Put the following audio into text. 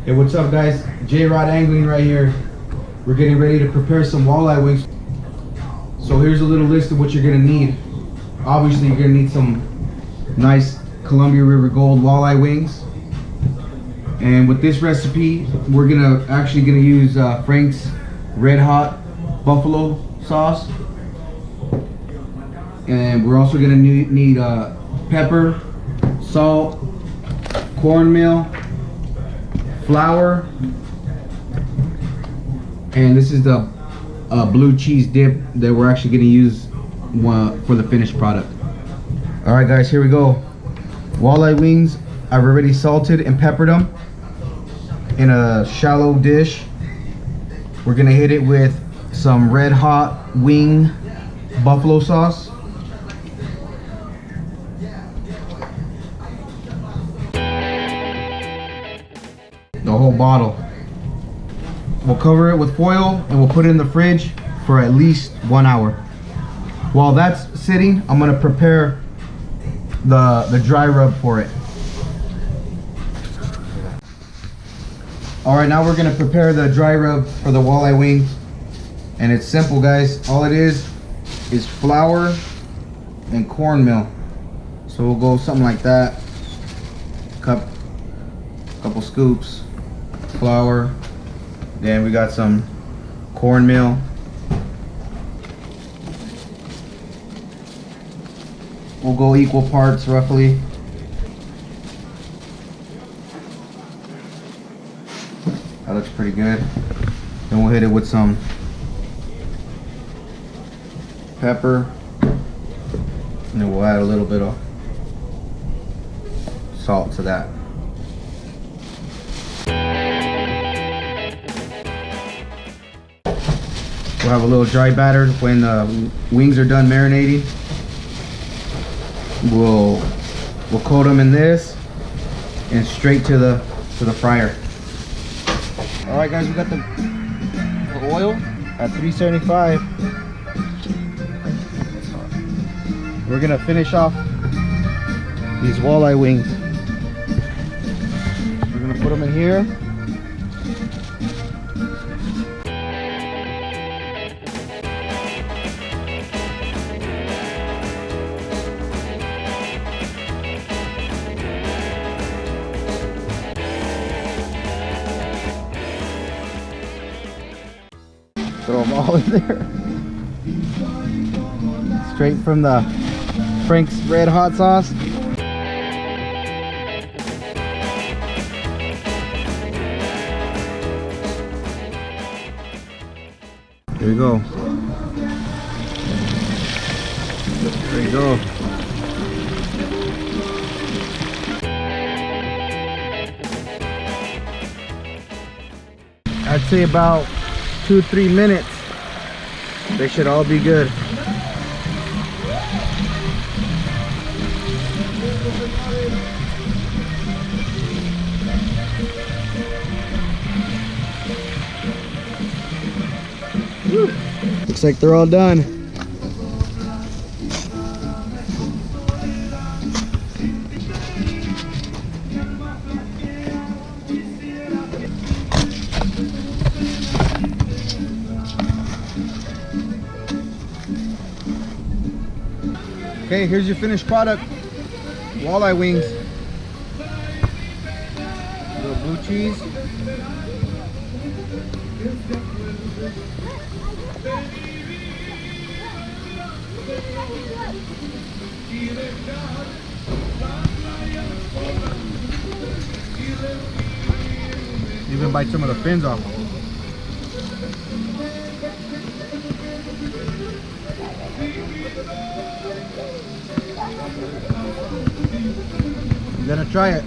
Hey, what's up guys? JRODANGLING right here. We're getting ready to prepare some walleye wings. So here's a little list of what you're gonna need. Obviously you're gonna need some nice Columbia River Gold walleye wings. And with this recipe, we're actually gonna use Frank's Red Hot Buffalo sauce. And we're also gonna need pepper, salt, cornmeal, flour, and this is the blue cheese dip that we're actually going to use for the finished product. All right guys, here we go. Walleye wings, I've already salted and peppered them in a shallow dish. We're going to hit it with some Red Hot wing buffalo sauce. The whole bottle. We'll cover it with foil and we'll put it in the fridge for at least 1 hour. While that's sitting, I'm gonna prepare the dry rub for it. All right, now we're gonna prepare the dry rub for the walleye wings, and it's simple, guys. All it is flour and cornmeal. So we'll go something like that. Couple scoops. Flour, then we got some cornmeal, we'll go equal parts roughly. That looks pretty good. Then we'll hit it with some pepper, and then we'll add a little bit of salt to that. We'll have a little dry batter when the wings are done marinating. We'll coat them in this and straight to the fryer. All right, guys, we got the oil at 375. We're gonna finish off these walleye wings. We're gonna put them in here. Throw them all in there. Straight from the Frank's Red Hot sauce. Here we go. There you go. I'd say about 2-3 minutes. They should all be good. Woo. Looks like they're all done. Okay, here's your finished product. Walleye wings. A little blue cheese. Even bite some of the fins off. You gotta try it.